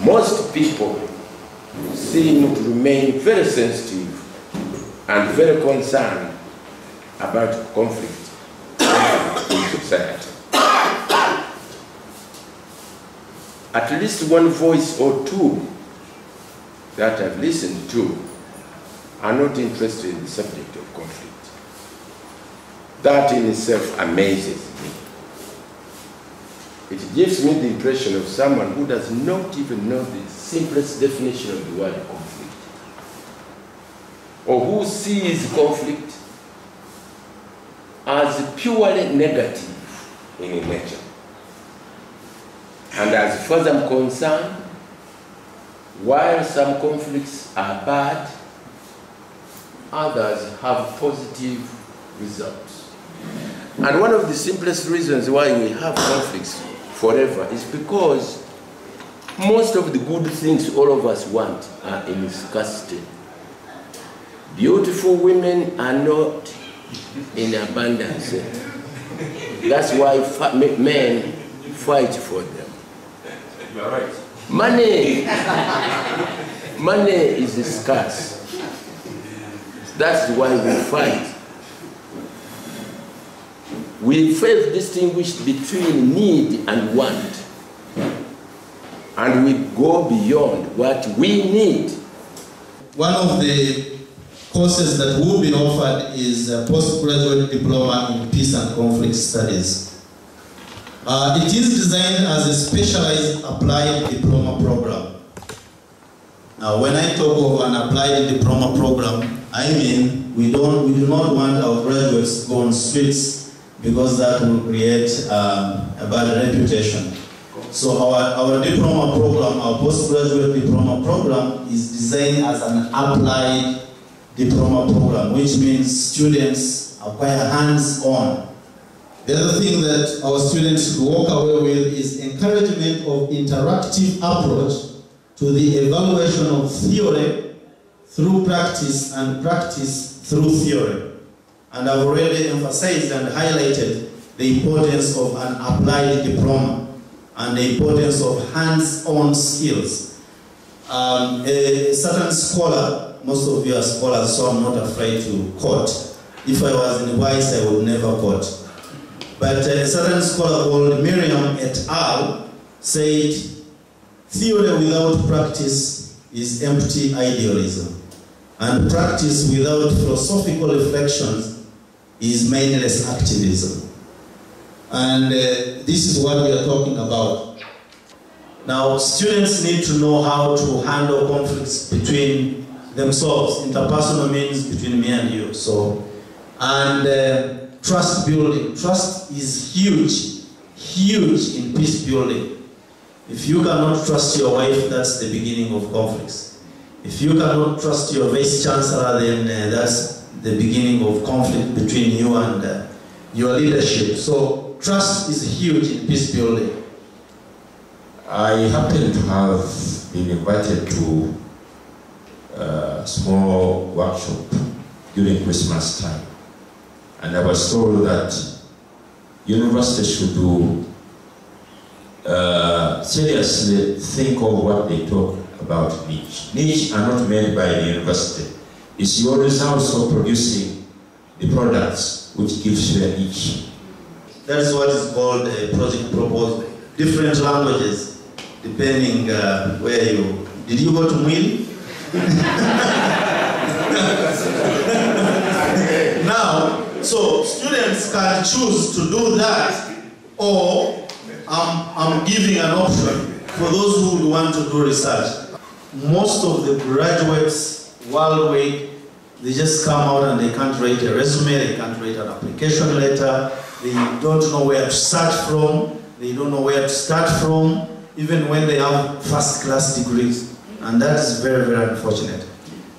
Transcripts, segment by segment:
Most people seem to remain very sensitive and very concerned about conflict in society. At least one voice or two that I've listened to are not interested in the subject of conflict. That in itself amazes me. It gives me the impression of someone who does not even know the simplest definition of the word conflict, or who sees conflict as purely negative in nature. And as far as I'm concerned, while some conflicts are bad, others have positive results. And one of the simplest reasons why we have conflicts forever is because most of the good things all of us want are in scarcity. Beautiful women are not in abundance. That's why men fight for them. You are right. Money is scarce. That's why we fight. We fail to distinguish between need and want. And we go beyond what we need. One of the courses that will be offered is a postgraduate diploma in peace and conflict studies. It is designed as a specialized applied diploma program. Now, when I talk of an applied diploma program, I mean we do not want our graduates to go on streets, because that will create a bad reputation. So our diploma program, our postgraduate diploma program, is designed as an applied diploma program, which means students acquire hands-on. The other thing that our students walk away with is encouragement of interactive approach to the evaluation of theory through practice and practice through theory. And I've already emphasized and highlighted the importance of an applied diploma and the importance of hands-on skills. A certain scholar, most of you are scholars, so I'm not afraid to quote. If I was in Wise, I would never quote. But a certain scholar called Miriam et al. Said, theory without practice is empty idealism, and practice without philosophical reflections is mindless activism. And this is what we are talking about. Now, students need to know how to handle conflicts between themselves. Interpersonal means between me and you. So, and trust building. Trust is huge, huge in peace building. If you cannot trust your wife, that's the beginning of conflicts. If you cannot trust your vice chancellor, then that's the beginning of conflict between you and your leadership. So trust is huge in peace building. I happen to have been invited to a small workshop during Christmas time. And I was told that universities should do seriously think of what they talk about niche. Niche are not made by the university. It's your results of producing the products which gives you a niche. That is what is called a project proposal. Different languages, depending where you... Did you go to Mwili? Now, so students can choose to do that, or I'm giving an option for those who would want to do research. Most of the graduates worldwide, they just come out and they can't write a resume, they can't write an application letter, they don't know where to start from, they don't know where to start from, even when they have first-class degrees. And that is very, very unfortunate.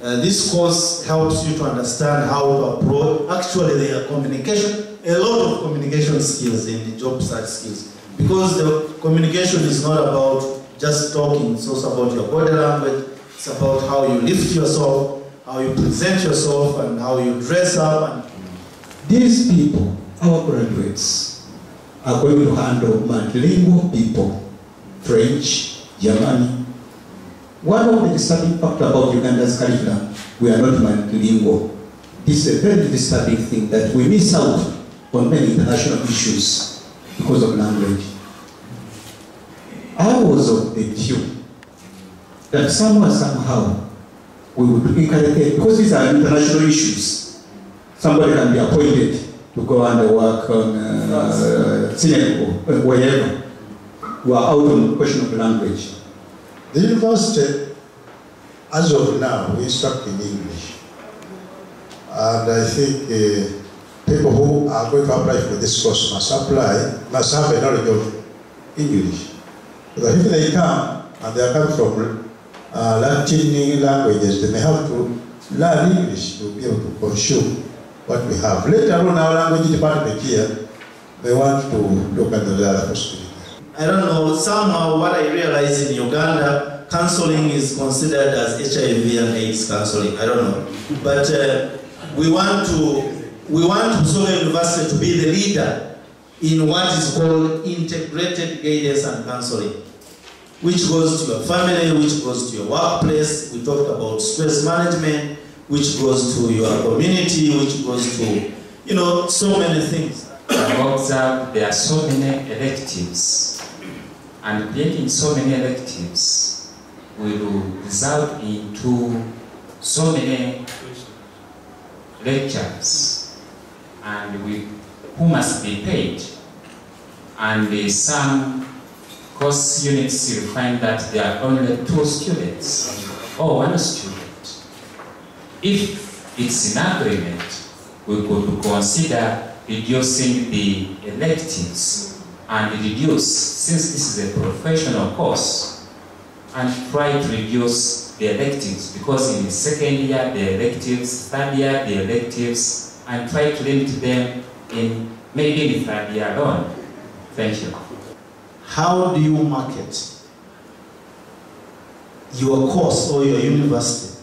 This course helps you to understand how to approach, actually there are a lot of communication skills in the job search skills. Because the communication is not about just talking, it's also about your body language, it's about how you lift yourself, how you present yourself, and how you dress up. And these people, our graduates, are going to handle multilingual people French, German. One of the disturbing factors about Uganda's curriculum, we are not multilingual. This is a very disturbing thing that we miss out on many international issues because of language. I was of the view that somehow we would encourage, because these are international issues, somebody can be appointed to go and work on Senegal or wherever. We are out on the question of language. The university, as of now, we instruct in English. And I think people who are going to apply for this course must have a knowledge of English. Because if they come, and they are coming from Latin languages, they may have to learn English to be able to consume what we have. Later on, our language department here, they want to look at the other possibilities. I don't know, somehow what I realize in Uganda, counseling is considered as HIV and AIDS counseling. I don't know. But we want Busoga University to be the leader in what is called integrated guidance and counseling, which goes to your family, which goes to your workplace. We talked about stress management, which goes to your community, which goes to, you know, so many things. I've observed there are so many electives, and creating so many electives will result into so many lectures, and who must be paid. And some course units will find that there are only 2 students or 1 student. If it's an agreement, we could consider reducing the electives and reduce, since this is a professional course, and try to reduce the electives, because in the 2nd year the electives, 3rd year the electives, and try to limit them in maybe the 3rd year alone. Thank you. How do you market your course or your university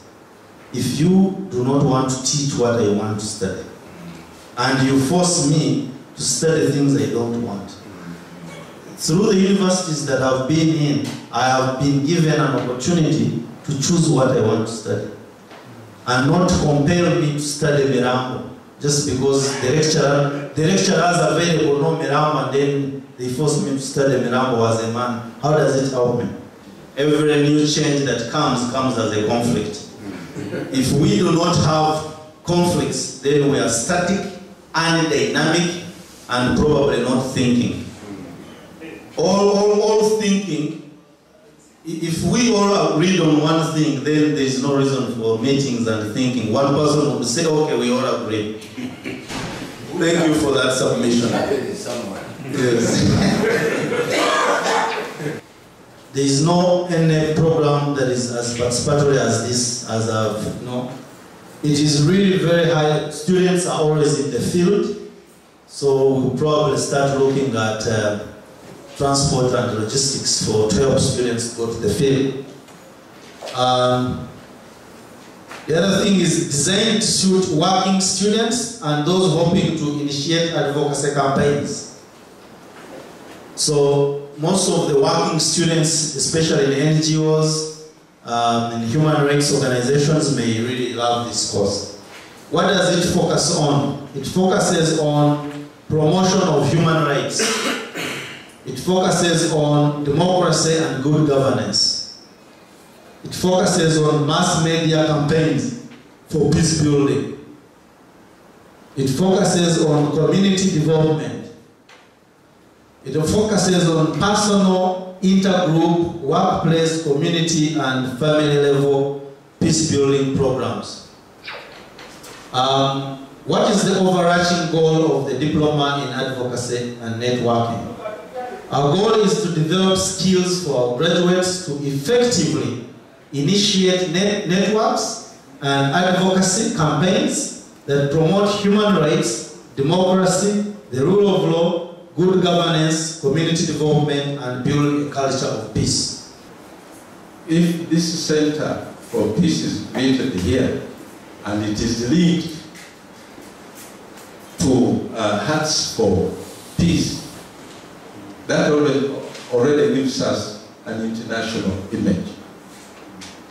if you do not want to teach what I want to study, and you force me to study things I don't want? Through the universities that I've been in, I have been given an opportunity to choose what I want to study, and not compel me to study Mirambo just because the lecturers available know Mirambo, and then they force me to study Mirambo as a man. How does it help me? Every new change that comes as a conflict. If we do not have conflicts, then we are static and dynamic and probably not thinking. All thinking, if we all agreed on one thing, then there is no reason for meetings and thinking. One person would say, okay, we all agree. Thank you for that submission. Yes. There is no any program that is as participatory as this, as I've, no. It is really very high. Students are always in the field, so we'll probably start looking at transport and logistics for 12 students to go to the field. The other thing is designed to suit working students and those hoping to initiate advocacy campaigns. So most of the working students, especially in NGOs and human rights organizations, may really love this course. What does it focus on? It focuses on promotion of human rights. It focuses on democracy and good governance. It focuses on mass media campaigns for peace building. It focuses on community development. It focuses on personal, intergroup, workplace, community, and family level peace building programs. What is the overarching goal of the diploma in advocacy and networking? Our goal is to develop skills for our graduates to effectively initiate networks and advocacy campaigns that promote human rights, democracy, the rule of law, good governance, community development, and build a culture of peace. If this Center for Peace is created here, and it is linked to Hearts for Peace, that already gives us an international image.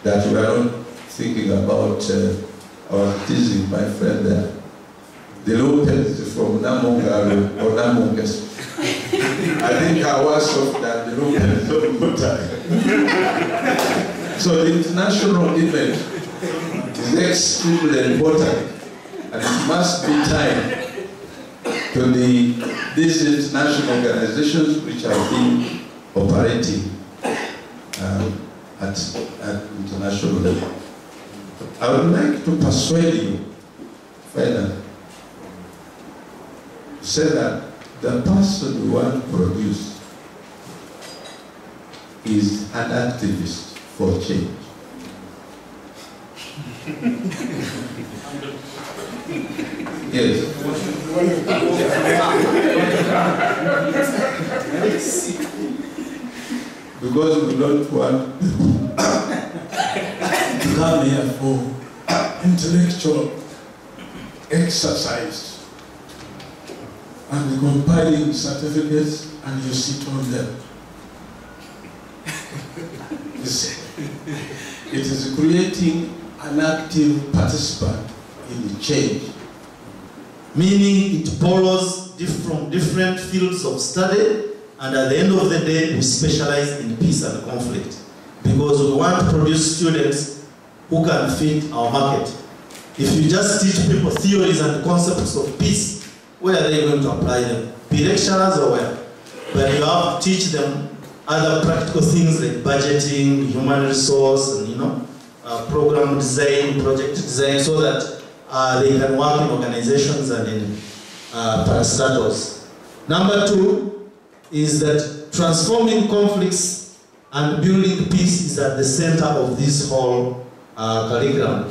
That we are not thinking about, I was teasing my friend there, the locals from Namongalu or Namongas. I think I was soft than the locals of Mutai. So the international image is extremely important, and it must be tied to these international organizations which have been operating at international level. I would like to persuade you, finally, to say that the person we want to produce is an activist for change. Yes. Because we don't want to come here for intellectual exercise and compiling certificates and you sit on them. It is creating an active participant in the change. Meaning it borrows from different fields of study, and at the end of the day, we specialize in peace and conflict. Because we want to produce students who can fit our market. If you just teach people theories and concepts of peace, where are they going to apply them? Be lecturers or where? But you have to teach them other practical things like budgeting, human resource, and program design, project design, so that they can work in organizations and in parastatals. Number 2 is that transforming conflicts and building peace is at the center of this whole curriculum.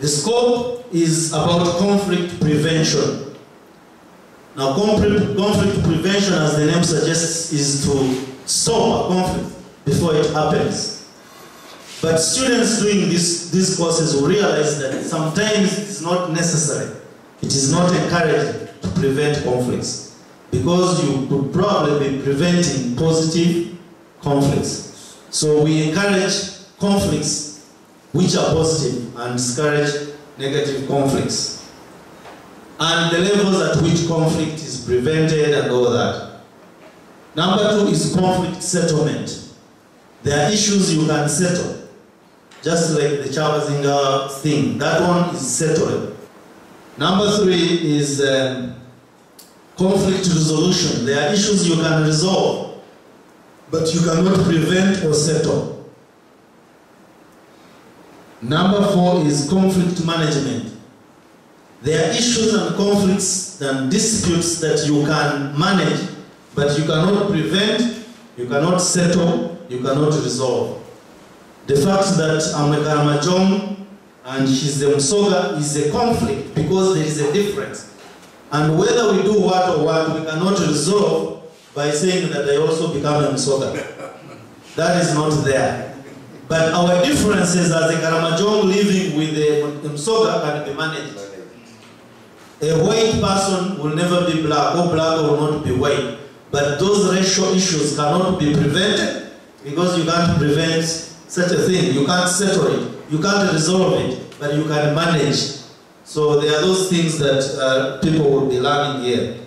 The scope is about conflict prevention. Now, conflict prevention, as the name suggests, is to stop a conflict before it happens. But students doing these courses will realize that sometimes it is not necessary. It is not encouraged to prevent conflicts, because you could probably be preventing positive conflicts. So we encourage conflicts which are positive and discourage negative conflicts. And the levels at which conflict is prevented and all that. Number 2 is conflict settlement. There are issues you can settle. Just like the Chabazinga thing, that one is settled. Number 3 is conflict resolution. There are issues you can resolve, but you cannot prevent or settle. Number 4 is conflict management. There are issues and conflicts and disputes that you can manage, but you cannot prevent, you cannot settle, you cannot resolve. The fact that I'm a Karamajong and she's a Busoga is a conflict because there is a difference. And whether we do what or what, we cannot resolve by saying that I also become a Busoga. That is not there. But our differences as a Karamajong living with a Busoga can be managed. A white person will never be black, or black will not be white. But those racial issues cannot be prevented because you can't prevent such a thing. You can't settle it. You can't resolve it, but you can manage. So there are those things that people will be learning here.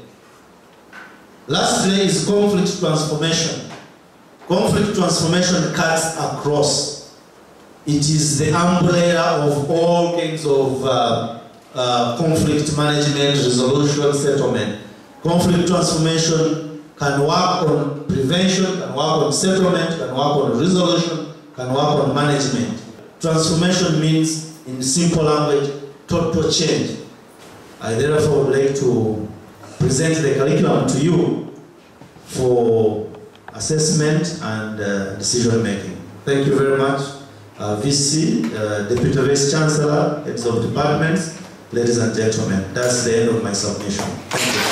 Lastly is conflict transformation. Conflict transformation cuts across. It is the umbrella of all kinds of conflict management, resolution, settlement. Conflict transformation can work on prevention, can work on settlement, can work on resolution, can work on management. Transformation means, in simple language, total change. I therefore would like to present the curriculum to you for assessment and decision making. Thank you very much. VC, Deputy Vice Chancellor, heads of departments, ladies and gentlemen. That's the end of my submission. Thank you.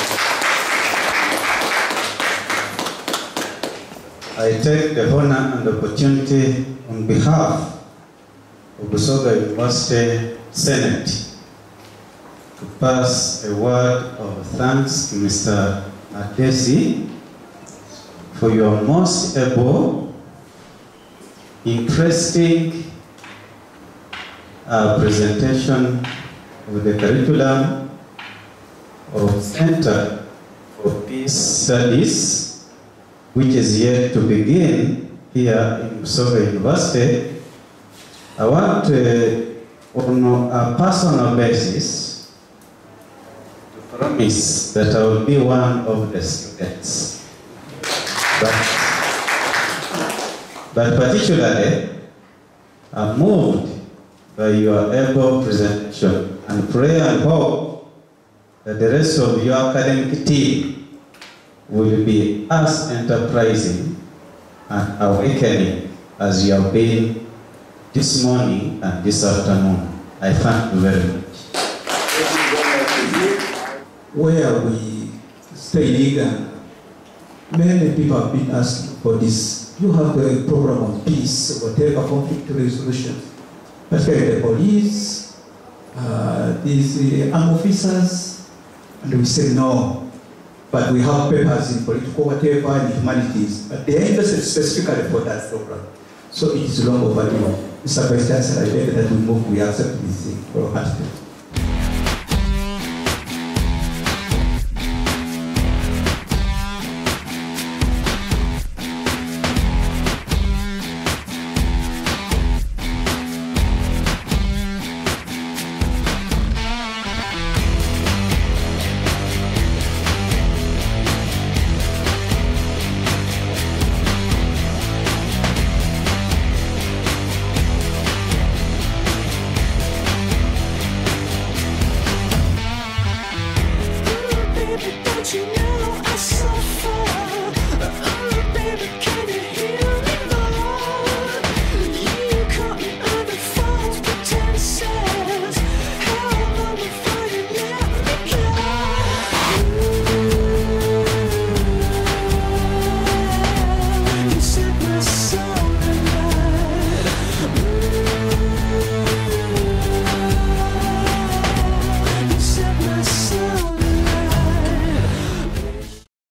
I take the honor and opportunity on behalf of Busoga University Senate to pass a word of thanks to Mr. Adesi for your most able interesting presentation of the curriculum of Center for Peace Studies, which is yet to begin here in Busoga University. I want on a personal basis to promise that I will be one of the students. But particularly, I'm moved by your able presentation and pray and hope that the rest of your academic team will be as enterprising and awakening as you have been this morning and this afternoon. I thank you very much. Where we stay in Uganda, many people have been asking for this. You have a program of peace, whatever conflict resolution, particularly the police, these armed officers, and we say no. But we have papers in political whatever and humanities, but they are interested specifically for that program. So it is long overdue. Mr. Vice Chancellor, I beg that we accept this thing for